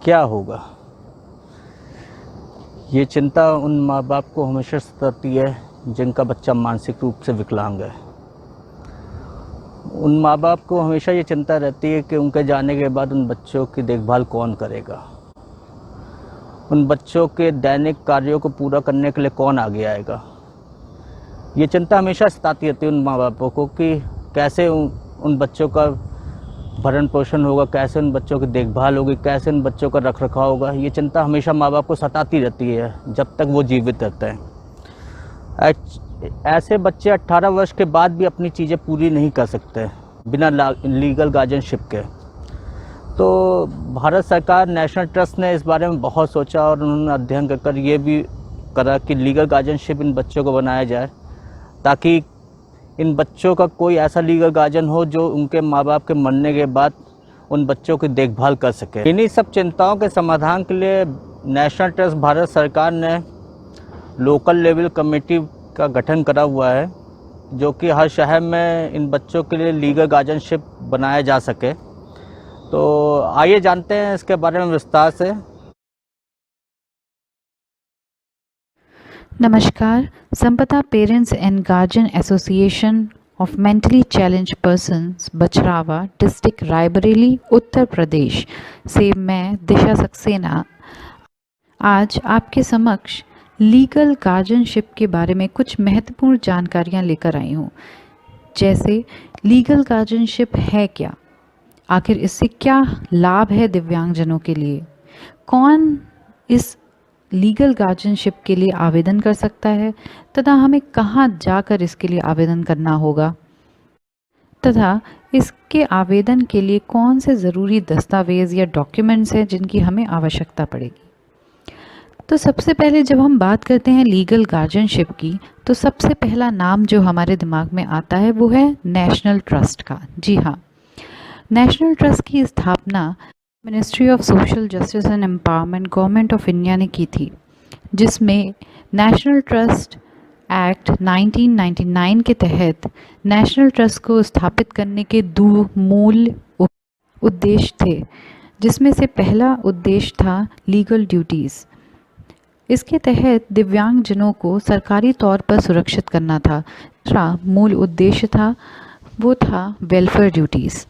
क्या होगा? ये चिंता उन माँ बाप को हमेशा सताती है जिनका बच्चा मानसिक रूप से विकलांग है। उन माँ बाप को हमेशा ये चिंता रहती है कि उनके जाने के बाद उन बच्चों की देखभाल कौन करेगा, उन बच्चों के दैनिक कार्यों को पूरा करने के लिए कौन आगे आएगा। ये चिंता हमेशा सताती रहती है उन माँ बापों को कि कैसे उन बच्चों का भरण पोषण होगा, कैसे उन बच्चों की देखभाल होगी, कैसे उन बच्चों का रख रखाव होगा। ये चिंता हमेशा माँ बाप को सताती रहती है जब तक वो जीवित रहते हैं। ऐसे बच्चे 18 वर्ष के बाद भी अपनी चीज़ें पूरी नहीं कर सकते बिना लीगल गार्जियनशिप के। तो भारत सरकार नेशनल ट्रस्ट ने इस बारे में बहुत सोचा और उन्होंने अध्ययन कर ये भी करा कि लीगल गार्जियनशिप इन बच्चों को बनाया जाए, ताकि इन बच्चों का कोई ऐसा लीगल गार्जियन हो जो उनके माँ बाप के मरने के बाद उन बच्चों की देखभाल कर सके। इन्हीं सब चिंताओं के समाधान के लिए नेशनल ट्रस्ट भारत सरकार ने लोकल लेवल कमेटी का गठन करा हुआ है, जो कि हर शहर में इन बच्चों के लिए लीगल गार्जियनशिप बनाया जा सके। तो आइए जानते हैं इसके बारे में विस्तार से। नमस्कार। Sampada parents and guardian association of mentally challenge persons Bachhrawa district Raebareli Uttar Pradesh से मैं दिशा सक्सेना आज आपके समक्ष लीगल गार्जियनशिप के बारे में कुछ महत्वपूर्ण जानकारियां लेकर आई हूँ। जैसे लीगल गार्जियनशिप है क्या, आखिर इससे क्या लाभ है दिव्यांगजनों के लिए, कौन इस लीगल गार्जियनशिप के लिए आवेदन कर सकता है तथा हमें कहाँ जाकर इसके लिए आवेदन करना होगा, तथा इसके आवेदन के लिए कौन से ज़रूरी दस्तावेज़ या डॉक्यूमेंट्स हैं जिनकी हमें आवश्यकता पड़ेगी। तो सबसे पहले जब हम बात करते हैं लीगल गार्जियनशिप की, तो सबसे पहला नाम जो हमारे दिमाग में आता है वो है नेशनल ट्रस्ट का। जी हाँ, नेशनल ट्रस्ट की स्थापना ministry of social justice and empowerment government of India ने की थी, जिसमें नेशनल ट्रस्ट एक्ट 1999 के तहत नेशनल ट्रस्ट को स्थापित करने के दो मूल उद्देश्य थे, जिसमें से पहला उद्देश्य था लीगल ड्यूटीज़। इसके तहत दिव्यांगजनों को सरकारी तौर पर सुरक्षित करना था। दूसरा मूल उद्देश्य था वो था वेलफेयर ड्यूटीज़,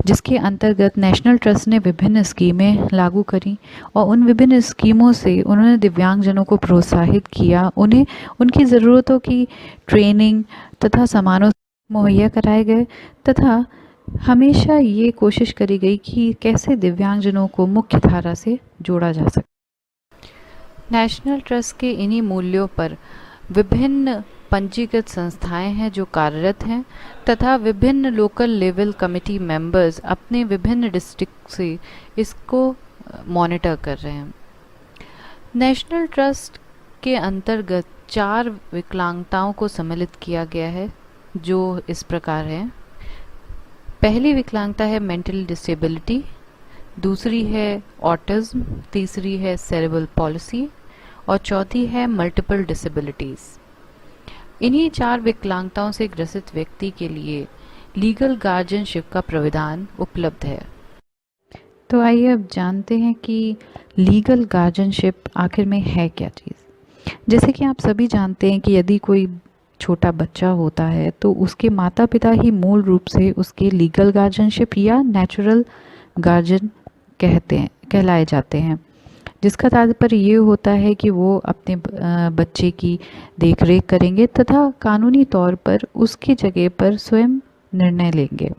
जिसके अंतर्गत नेशनल ट्रस्ट ने विभिन्न स्कीमें लागू करी और उन विभिन्न स्कीमों से उन्होंने दिव्यांगजनों को प्रोत्साहित किया, उन्हें उनकी ज़रूरतों की ट्रेनिंग तथा सामानों मुहैया कराए गए तथा हमेशा ये कोशिश करी गई कि कैसे दिव्यांगजनों को मुख्य धारा से जोड़ा जा सके। नेशनल ट्रस्ट के इन्हीं मूल्यों पर विभिन्न पंजीकृत संस्थाएं हैं जो कार्यरत हैं तथा विभिन्न लोकल लेवल कमेटी मेंबर्स अपने विभिन्न डिस्ट्रिक्ट से इसको मॉनिटर कर रहे हैं। नेशनल ट्रस्ट के अंतर्गत 4 विकलांगताओं को सम्मिलित किया गया है, जो इस प्रकार हैं। पहली विकलांगता है मेंटल डिसेबिलिटी, दूसरी है ऑटिज्म, तीसरी है सेरेब्रल पॉलिसी और चौथी है मल्टीपल डिसेबिलिटीज़। इन्हीं 4 विकलांगताओं से ग्रसित व्यक्ति के लिए लीगल गार्जियनशिप का प्रावधान उपलब्ध है। तो आइए अब जानते हैं कि लीगल गार्जियनशिप आखिर में है क्या चीज़। जैसे कि आप सभी जानते हैं कि यदि कोई छोटा बच्चा होता है तो उसके माता पिता ही मूल रूप से उसके लीगल गार्जियनशिप या नेचुरल गार्जियन कहलाए जाते हैं, जिसका तात्पर्य ये होता है कि वो अपने बच्चे की देखरेख करेंगे तथा कानूनी तौर पर उसकी जगह पर स्वयं निर्णय लेंगे।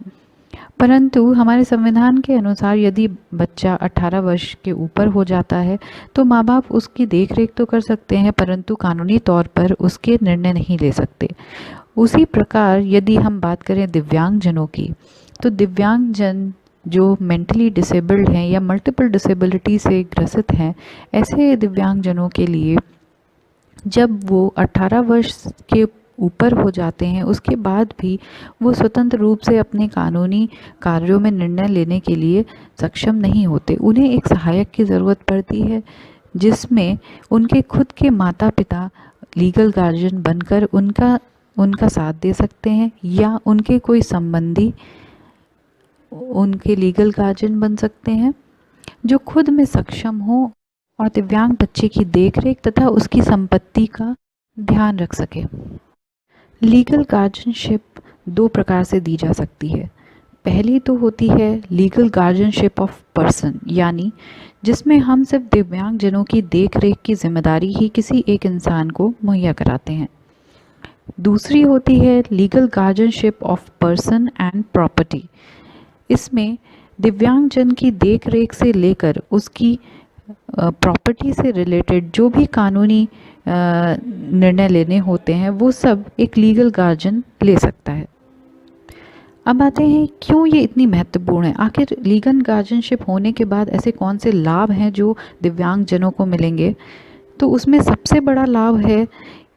परंतु हमारे संविधान के अनुसार यदि बच्चा 18 वर्ष के ऊपर हो जाता है तो माँ बाप उसकी देखरेख तो कर सकते हैं, परंतु कानूनी तौर पर उसके निर्णय नहीं ले सकते। उसी प्रकार यदि हम बात करें दिव्यांगजनों की, तो दिव्यांगजन जो मेंटली डिसेबल्ड हैं या मल्टीपल डिसेबिलिटी से ग्रसित हैं, ऐसे दिव्यांगजनों के लिए जब वो 18 वर्ष के ऊपर हो जाते हैं उसके बाद भी वो स्वतंत्र रूप से अपने कानूनी कार्यों में निर्णय लेने के लिए सक्षम नहीं होते। उन्हें एक सहायक की ज़रूरत पड़ती है, जिसमें उनके खुद के माता पिता लीगल गार्जियन बनकर उनका साथ दे सकते हैं या उनके कोई संबंधी उनके लीगल गार्जियन बन सकते हैं। जो खुद में सक्षम हो और दिव्यांग बच्चे की देखरेख तथा उसकी संपत्ति का ध्यान रख सके। लीगल गार्जियनशिप 2 प्रकार से दी जा सकती है। पहली तो होती है लीगल गार्जियनशिप ऑफ पर्सन, यानी जिसमें हम सिर्फ दिव्यांग जनों की देख रेख की जिम्मेदारी ही किसी एक इंसान को मुहैया कराते हैं। दूसरी होती है legal guardianship of person and property. इसमें दिव्यांग जन की देख रेख से लेकर उसकी प्रॉपर्टी से रिलेटेड जो भी कानूनी निर्णय लेने होते हैं वो सब एक लीगल गार्जियन ले सकता है। अब आते हैं क्यों ये इतनी महत्वपूर्ण है। आखिर लीगल गार्जियनशिप होने के बाद ऐसे कौन से लाभ हैं जो दिव्यांग जनों को मिलेंगे। तो उसमें सबसे बड़ा लाभ है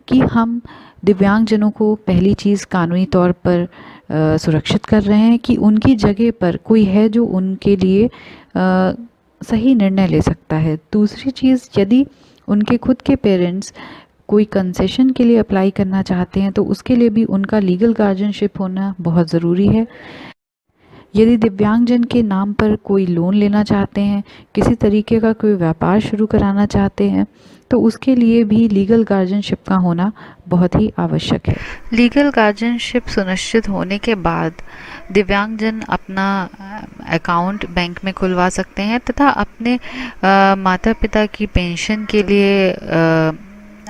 कि हम दिव्यांग जनों को पहली चीज़ कानूनी तौर पर सुरक्षित कर रहे हैं कि उनकी जगह पर कोई है जो उनके लिए सही निर्णय ले सकता है। दूसरी चीज़, यदि उनके खुद के पेरेंट्स कोई कंसेशन के लिए अप्लाई करना चाहते हैं तो उसके लिए भी उनका लीगल गार्जियनशिप होना बहुत ज़रूरी है। यदि दिव्यांगजन के नाम पर कोई लोन लेना चाहते हैं, किसी तरीके का कोई व्यापार शुरू कराना चाहते हैं, तो उसके लिए भी लीगल गार्जियनशिप का होना बहुत ही आवश्यक है। लीगल गार्जियनशिप सुनिश्चित होने के बाद दिव्यांगजन अपना अकाउंट बैंक में खुलवा सकते हैं तथा अपने माता पिता की पेंशन के लिए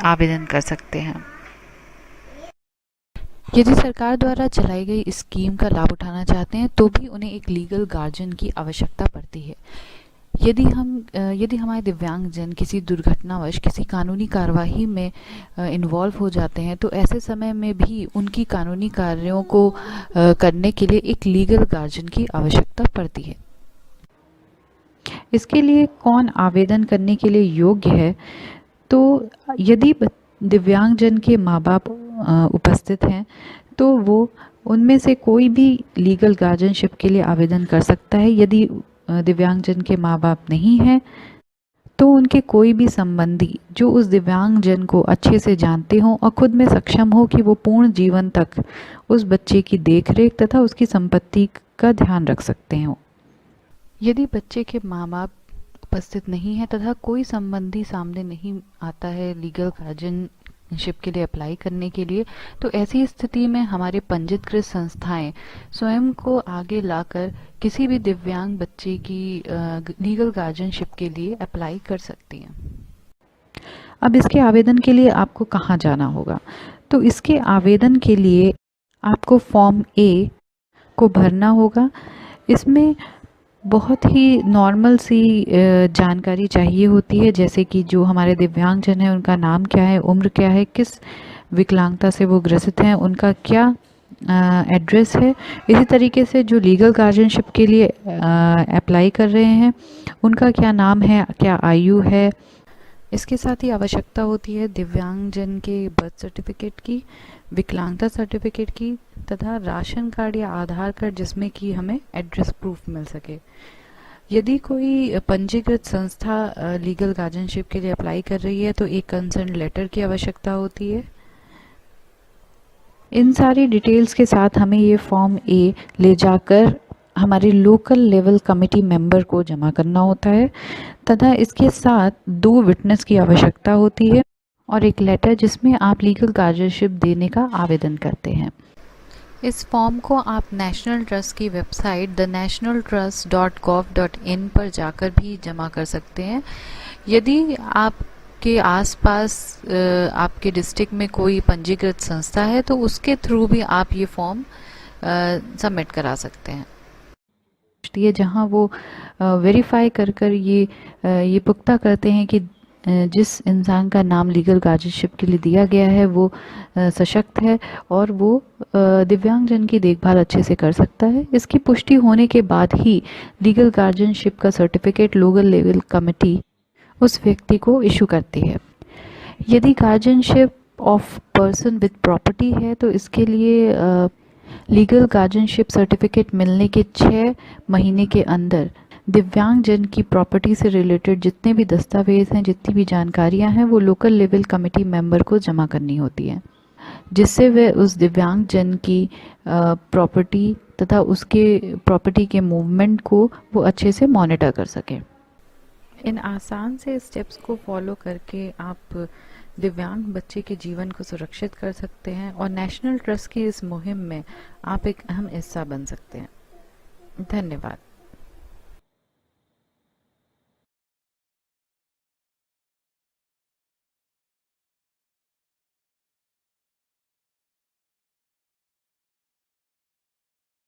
आवेदन कर सकते हैं। यदि सरकार द्वारा चलाई गई इस स्कीम का लाभ उठाना चाहते हैं तो भी उन्हें एक लीगल गार्जियन की आवश्यकता पड़ती है। यदि हमारे दिव्यांगजन किसी दुर्घटनावश किसी कानूनी कार्यवाही में इन्वॉल्व हो जाते हैं तो ऐसे समय में भी उनकी कानूनी कार्यों को करने के लिए एक लीगल गार्जियन की आवश्यकता पड़ती है। इसके लिए कौन आवेदन करने के लिए योग्य है? तो यदि दिव्यांगजन के माँ बाप उपस्थित हैं तो वो उनमें से कोई भी लीगल गार्जियनशिप के लिए आवेदन कर सकता है। यदि दिव्यांगजन के माँ बाप नहीं हैं तो उनके कोई भी संबंधी जो उस दिव्यांगजन को अच्छे से जानते हों और खुद में सक्षम हो कि वो पूर्ण जीवन तक उस बच्चे की देखरेख तथा उसकी संपत्ति का ध्यान रख सकते हों। यदि बच्चे के माँ बाप उपस्थित नहीं है तथा कोई संबंधी सामने नहीं आता है लीगल गार्जियनशिप के लिए अप्लाई करने के लिए, तो ऐसी स्थिति में हमारे पंजीकृत संस्थाएं स्वयं को आगे लाकर किसी भी दिव्यांग बच्चे की लीगल गार्जियनशिप के लिए अप्लाई कर सकती हैं। अब इसके आवेदन के लिए आपको कहाँ जाना होगा? तो इसके आवेदन के लिए आपको फॉर्म ए को भरना होगा। इसमें बहुत ही नॉर्मल सी जानकारी चाहिए होती है, जैसे कि जो हमारे दिव्यांगजन हैं उनका नाम क्या है, उम्र क्या है, किस विकलांगता से वो ग्रसित हैं, उनका क्या एड्रेस है। इसी तरीके से जो लीगल गार्जियनशिप के लिए अप्लाई कर रहे हैं उनका क्या नाम है, क्या आयु है। इसके साथ ही आवश्यकता होती है दिव्यांगजन के बर्थ सर्टिफिकेट की, विकलांगता सर्टिफिकेट की तथा राशन कार्ड या आधार कार्ड जिसमें कि हमें एड्रेस प्रूफ मिल सके। यदि कोई पंजीकृत संस्था लीगल गार्जियनशिप के लिए अप्लाई कर रही है तो एक कंसर्न लेटर की आवश्यकता होती है। इन सारी डिटेल्स के साथ हमें ये फॉर्म ए ले जाकर हमारे लोकल लेवल कमेटी मेंबर को जमा करना होता है तथा इसके साथ 2 विटनेस की आवश्यकता होती है और एक लेटर जिसमें आप लीगल गार्जियनशिप देने का आवेदन करते हैं। इस फॉर्म को आप नेशनल ट्रस्ट की वेबसाइट thenationaltrust.gov.in पर जाकर भी जमा कर सकते हैं। यदि आपके आसपास आपके डिस्ट्रिक्ट में कोई पंजीकृत संस्था है तो उसके थ्रू भी आप ये फॉर्म सबमिट करा सकते हैं। ये जहाँ वो वेरीफाई कर ये पुख्ता करते हैं कि जिस इंसान का नाम लीगल गार्जियनशिप के लिए दिया गया है वो सशक्त है और वो दिव्यांगजन की देखभाल अच्छे से कर सकता है। इसकी पुष्टि होने के बाद ही लीगल गार्जियनशिप का सर्टिफिकेट लोकल लेवल कमेटी उस व्यक्ति को इशू करती है। यदि guardianship of person with property है तो इसके लिए लीगल गार्जियनशिप सर्टिफिकेट मिलने के 6 महीने के अंदर दिव्यांगजन की प्रॉपर्टी से रिलेटेड जितने भी दस्तावेज हैं, जितनी भी जानकारियां हैं, वो लोकल लेवल कमेटी मेंबर को जमा करनी होती है, जिससे वे उस दिव्यांगजन की प्रॉपर्टी तथा उसके प्रॉपर्टी के मूवमेंट को वो अच्छे से मॉनिटर कर सके। इन आसान से स्टेप्स को फॉलो करके आप दिव्यांग बच्चे के जीवन को सुरक्षित कर सकते हैं और नेशनल ट्रस्ट की इस मुहिम में आप एक अहम हिस्सा बन सकते हैं। धन्यवाद।